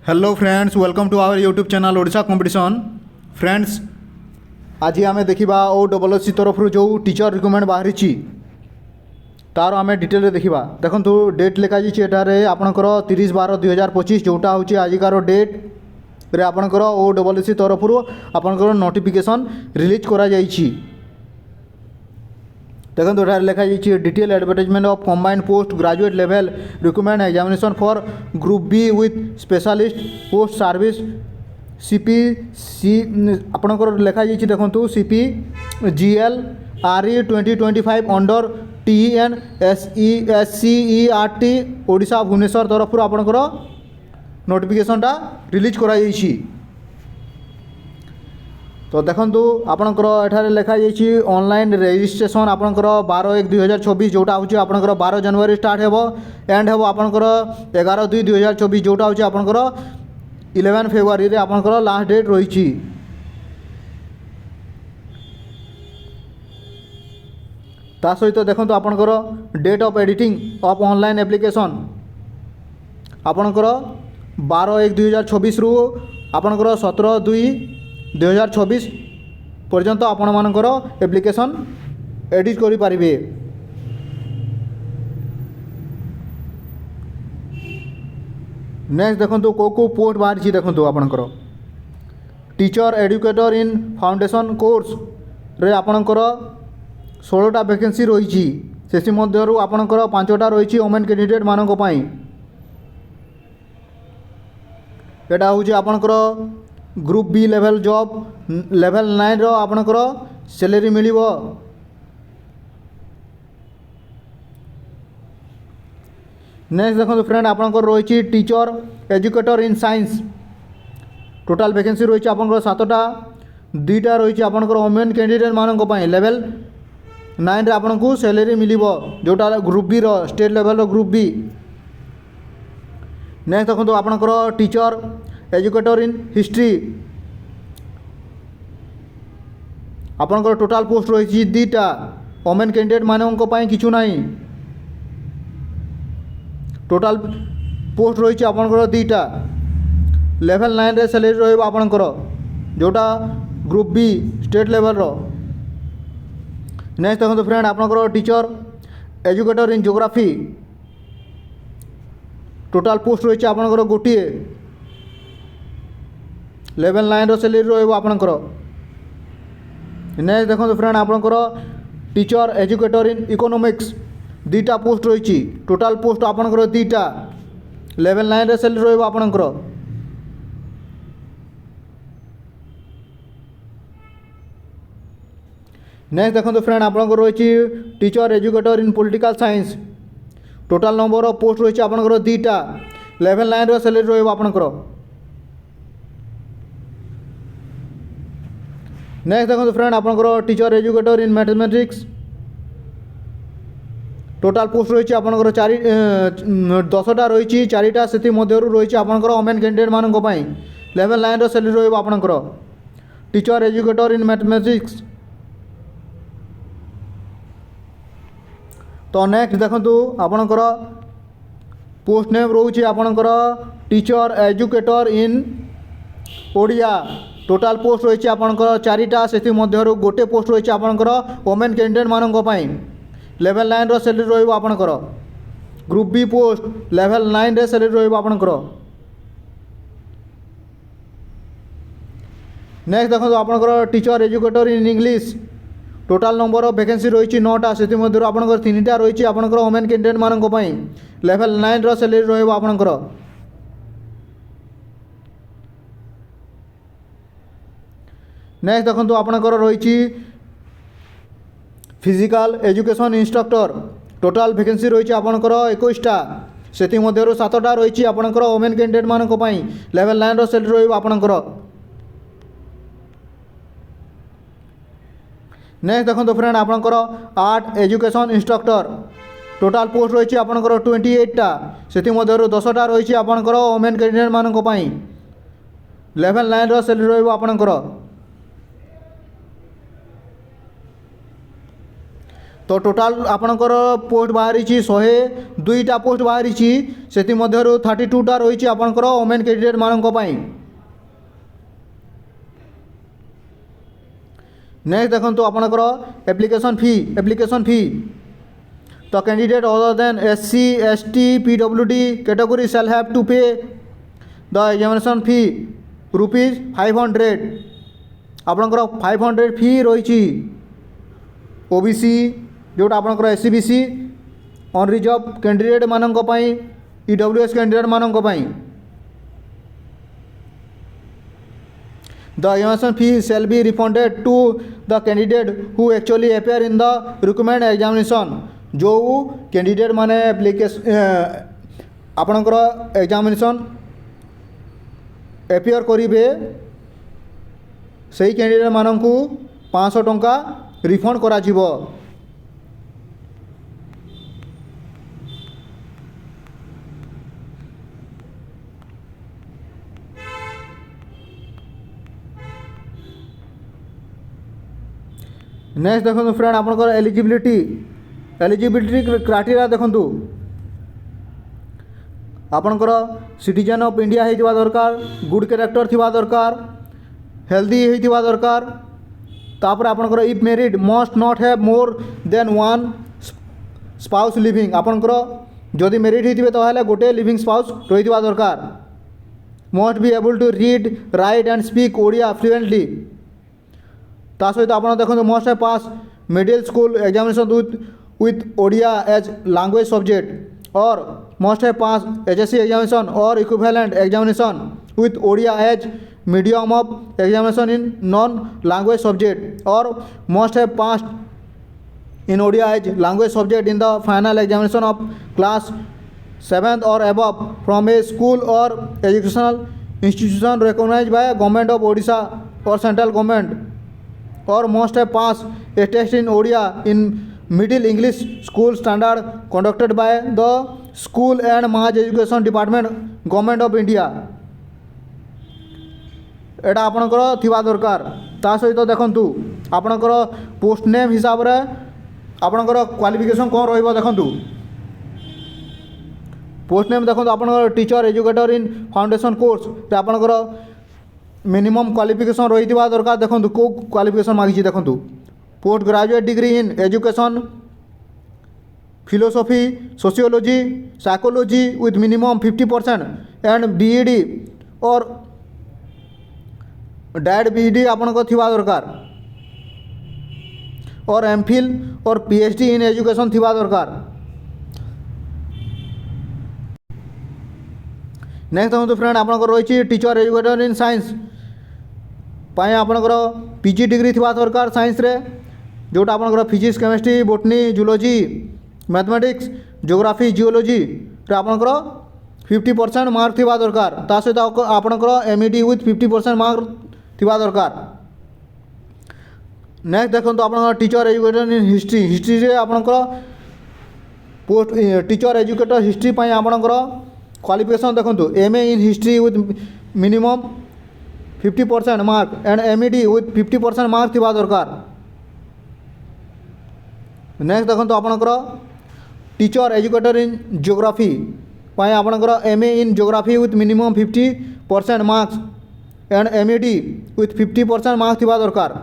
Hello friends, welcome to our YouTube channel Odisha competition. Friends, आज आम देखा OSSC तरफ जो टीचर रिक्रुटमेंट बाहरी तार आम डिटेल देखा। देखो डेट लिखाई एटारे आपणकर 30/12/2025 जोटा हूँ आजिकार डेट रे आपणकर OSSC तरफ आपणकर नोटिफिकेशन रिलीज करा जाइछि। देखो ये लिखाई detail advertisement of combined post graduate level recruitment examination for group B with specialist post service CP C आपणकर लिखाई देखो CP GL RE 2025 under TEN SCERT Odisha Bhubaneswar तरफ आपणकर नोटिफिकेशनटा रिलीज कराई। तो देखो आपणकर एठारे लिखाई ऑनलाइन रजिस्ट्रेशन आपणकर 12/1/2024 जोटा हूँ आपणकर 12 जनवरी स्टार्ट हेबो एंड हेबो आपणकर 11/2/2024 जोटा हूँ आपणकर 11 फेब्रुआरी रे आपणकर लास्ट डेट रही। ता सहित देखो आपणकर date of editing of online application आपणकर 12/1/2024 रु आपणकर 17/2/2024 पर्यंत आपण मानकर एप्लिकेशन एडिट करि पारिबे। नेक्स्ट देखो को पोस्ट बाहरी देखो आपणकर टीचर एजुकेटर इन फाउंडेशन कोर्स रे आपणकर 16टा वैकेंसी रही। से मध्यरु आपणकर 5टा रही वोमेन कैंडिडेट मानक पई। एटा हूँ आपणकर group B level job level 9 रो आपणकर सैलरी मिलिबो। नेक्स्ट देखो फ्रेंड आपणकर रही teacher educator in science total vacancy रही आपणकर 7टा 2टा रही आपणकर वोमेन कैंडिडेट मानक पई लेवल 9 रे आपणको सैलरी मिलिबो जोटा ग्रुप बी रो स्टेट लेवल रो ग्रुप बी। नेक्स्ट देखो आपणकर टीचर एजुकेटर इन हिस्ट्री आपणकर टोटाल पोस्ट रही 2टा वोमेन कैंडिडेट मानक पई किछु नाही। टोटाल पोस्ट रही आपणकर 2टा लेवल 9 रे सैलरी रहइबो आपणकर जोटा ग्रुप बी स्टेट लेवल रो। नेक्स्ट देखो फ्रेंड आपणकर teacher educator in geography total post रही आपणकर गोटिए लेवल 9 रो सैलरी रहइबो आपणकर। नेक्स्ट देखो फ्रेंड आपणकर टीचर एजुकेटर इन इकोनॉमिक्स 2टा पोस्ट रही टोटाल पोस्ट आपणकर 2टा लेवल 9 रे सैलरी रहइबो आपणकर। नेक्स्ट देखो फ्रेंड आपणकर रही teacher educator in political science total number of post रही आपणकर 2टा लेवल 9 रो सैलरी रहइबो आपणकर। नेक्स्ट देखो फ्रेंड आपणकर teacher educator in mathematics total post रही आपणकर 10टा रही 4टा से मध्यरु रही आपणकर वोमेन कैंडिडेट मानक पई लेवल 9 रो सैलरी रहइबो आपणकर टीचर एजुकेटर इन मैथमेटिक्स। तो नेक्स्ट देखो आपणकर पोस्ट नेम रोचे आपणकर टीचर एजुकेटर इन ओडिया टोटाल पोस्ट रही आपणकर 4टा से मध्यरु गोटे पोस्ट रही आपणकर वोमेन कैंडिडेट मानक पई लेवल 9 रो सैलरी रहइबो आपणकर ग्रुप बी पोस्ट लेवल 9 रे सैलरी रहइबो आपणकर। नेक्स्ट देखो आपणकर teacher educator in English total number of vacancy रही 9टा से मध्यरु आपणकर 3टा रही आपणकर वोमेन कैंडिडेट मानक पई लेवल 9 रो सैलरी रहइबो आपणकर। नेक्स्ट देखो आपणकर रही physical education instructor total vacancy रही आपणकर 21टा से मध्यरु 7टा रही आपणकर वोमेन कैंडिडेट मानक पई लेवल 9 रो सैलरी रहइबो आपणकर। नेक्स्ट देखो फ्रेंड आपणकर art education instructor total post रही आपणकर 28टा से मध्यरु 10टा रही आपणकर वोमेन कैंडिडेट मानक पई लेवल 9 रो सैलरी रहइबो आपणकर। तो टोटाल आपणकर पोस्ट बाहरी 102टा पोस्ट बाहरी से 32टा रही आपणकर वोमेन कैंडिडेट मानक पई। नेक्स्ट देखो आपणकर एप्लिकेशन फी तो candidate other than SC ST PWD category shall have to pay the examination fee ₹500 आपणकर 500 फी रही। OBC जोटा आपणकर SC BC अनरिजर्व कैंडिडेट मानक पई EWS कैंडिडेट मानक पई the examination fee shall be refunded to the candidate who actually appear in the requirement examination। जो candidate माने एप्लिकेशन आपणकर एग्जामिनेशन एपियर करिवे सही कैंडिडेट मानकू 500 टंका रिफंड करा जिवो। नेक्स्ट देखो फ्रेंड आपनकर एलिजिबिलिटी क्राइटेरिया देखो आपनकर सिटीजन ऑफ इंडिया होइतिबा दरकार, गुड कैरेक्टर थिबा दरकार, हेल्दी होइतिबा दरकार। तापर आपनकर if married must not have more than one spouse living आपनकर जदि मैरिड होइतिबे ताहले गोटे लिविंग स्पाउस रहितिबा दरकार। Must be able to read write and speak Odia fluently. ता सहित आप देखो must have pass middle school examination with Odia as language subject or must have pass HSC examination or equivalent examination with Odia as medium of examination in non language subject or must have pass in Odia as language subject in the final examination of class 7th or above from a school और educational institution recognised by government of Odisha और central government और must have pass a test in Odia in middle English school standard conducted by the school and mass education department government of India. एटा आपनकर थिबा दरकार। ता सहित देखंतु आपनकर पोस्ट नेम हिसाब रे आपनकर क्वालिफिकेशन कोन रहइबो देखंतु। पोस्ट नेम देखंतु आपनकर टीचर एजुकेटर इन फाउंडेशन कोर्स रे आपनकर मिनिमम क्वालिफिकेशन रही दरकार। देखो को क्वालिफिकेशन मांगी देखो post graduate degree in education philosophy sociology psychology with minimum 50% and BEd और डायट BEd आपनको थिबा दरकार और MPhil और PhD इन एजुकेशन थिबा दरकार। नेक्स्ट देखो फ्रेंड आपनकर रही टीचर एजुकेटर इन साइंस पाए आपनकर PG डिग्री थिबा दरकार साइंस रे जोटा आपनकर physics chemistry botany zoology mathematics geography geology रे आपनकर 50% मार्क थिबा दरकार। ता सहित आपनकर MEd विथ 50% मार्क थिबा दरकार। नेक्स्ट देखो आपनकर टीचर एजुकेटर इन हिस्ट्री रे आपनकर पोस्ट टीचर एजुकेटर हिस्ट्री पाए आपनकर क्वालिफिकेशन देखो MA in history with minimum 50% mark and MEd with 50% mark थिबा दरकार। नेक्स्ट देखो आपनकर टीचर एजुकेटर इन ज्योग्राफी पाए आपनकर MA in geography with minimum 50% marks and MEd with 50% marks थिबा दरकार।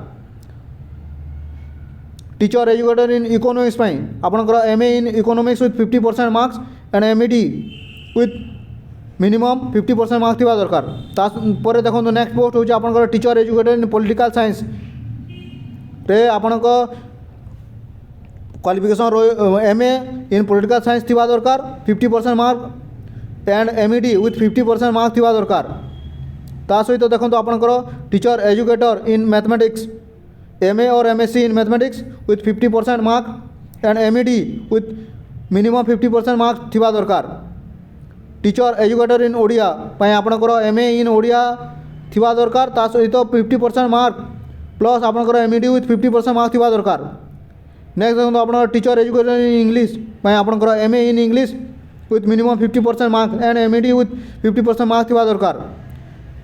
टीचर एजुकेटर इन इकोनॉमिक्स पाए आपनकर MA in economics with 50% marks and MEd with minimum 50% marks थिबा दरकार। तापर देखो नेक्स्ट पोस्ट होची आपनकर टीचर एजुकेटर इन पॉलिटिकल साइंस रे आपनकर क्वालिफिकेशन MA इन पॉलिटिकल साइंस थिबा दरकार 50% mark and MEd with 50% marks थिबा दरकार। ता सहित देखो आपनकर teacher educator in mathematics MA और MSc in mathematics with 50% mark and MEd with minimum 50% marks थिबा दरकार। टीचर एजुकेटर इन ओडिया पाए आपनकर MA इन ओडिया थिबा दरकार। ता सहित 50% मार्क प्लस आपनकर MEd विथ 50% मार्क्स थिबा दरकार। नेक्स्ट देखो आपनकर टीचर एजुकेटर इन इंग्लिश पाए आपनकर MA in English with minimum 50% mark and MEd with 50% marks थिबा दरकार।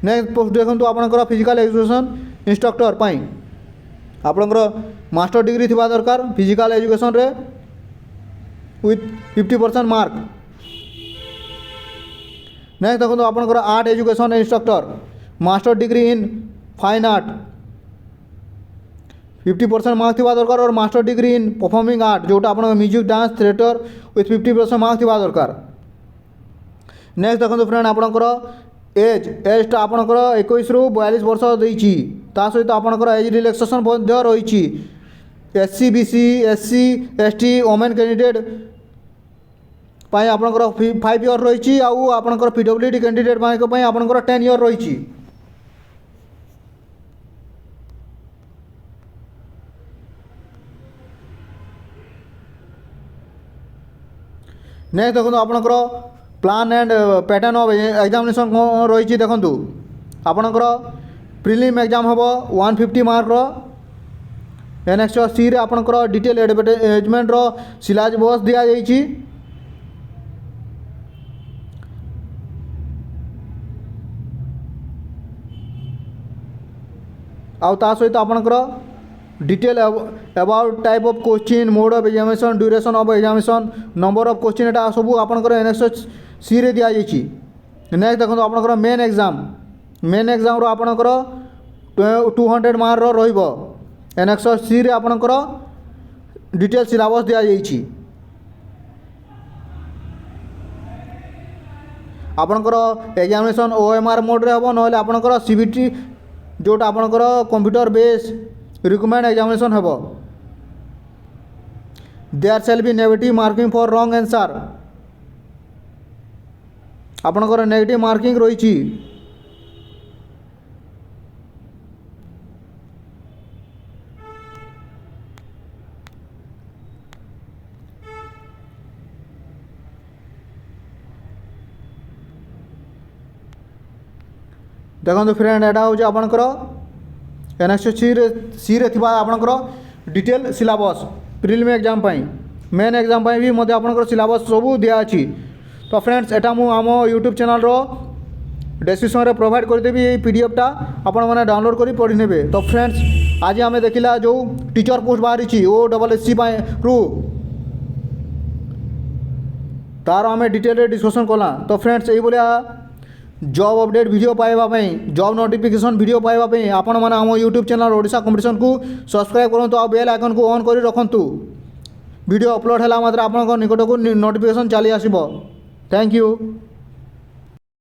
नेक्स्ट पोस्ट देखो आपनकर फिजिकल एजुकेशन इंस्ट्रक्टर पाए आपणकर मास्टर डिग्री थिबा दरकार फिजिकल एजुकेशन रे विथ 50% मार्क। नेक्स्ट देखो आपणकर art education instructor master degree in fine art 50% mark थिबा दरकार और master degree in performing art जोटा आप music dance theatre with 50% mark थिबा दरकार। नेक्स्ट देखो फ्रेंड आपणकर एजटा आपणकर 21 रु 42 वर्ष देइछि ता सहित आपणकर एज रिलैक्सेशन मध्य रही SC BC SC ST women candidate पाई आपणकर 5 इयर रही आउ आपणकर PWD कैंडिडेट मानक पई आपणकर 10 इयर रही। नेक्स्ट देखो आपणकर plan and pattern of examination रही देखु आपणकर प्रिलिम एग्जाम हम 150 मार्क नेक्स्ट सी रे आपणकर डिटेल एडवर्टाइजमेंट रो सिलेबस दिया जाइछि आउ ता सहित आपणकर detail about type of question mode of examination duration of examination number of question एटा सब आपणकर नेक्स्ट सी रे दिया जाइछि। नेक्स्ट देखो आपणकर मेन एग्जाम रो आपणकर 200 मार्क रो रहिबो नेक्स्ट सी रे आपणकर डिटेल सिलेबस दिया जाइछि। आपणकर एग्जामिनेशन OMR मोड रे हबो नहले आपणकर CBT जोटा आपणकर कंप्यूटर बेस रिक्वायरमेंट एग्जामिनेशन हबो। There shall be negative marking for wrong answer आपणकर नेगेटिव मार्किंग रही। देखो फ्रेंड एटा हूँ आपणकर नेक्स्ट सी रे थिबा आपणकर डिटेल सिलेबस प्रिलिम एग्जाम पाई मेन एग्जाम पाई भी मते आपणकर सिलेबस सब दिया अछि। तो फ्रेंड्स एटा मु आम यूट्यूब चैनल रो डिस्क्रिप्शन रे प्रोवाइड कर देबी PDF टा आपण माने डाउनलोड करी पढ़ी नेबे। तो फ्रेंड्स आज आमे देखिला जो टीचर पोस्ट बाहरी छी OSSC पाई रु तार आमे डिटेल रे डिस्कशन कला। तो फ्रेंड्स एई बोलिया जॉब अपडेट वीडियो पाइबा पई जॉब नोटिफिकेशन वीडियो पाइबा पई आपण माने आम यूट्यूब चैनल ओडिशा कंपटीशन को सब्सक्राइब करंतु आ बेल आइकन को ऑन करी रखंतु वीडियो अपलोड हैला मात्र आपण निकट को नोटिफिकेशन चली आसीबो। Thank you.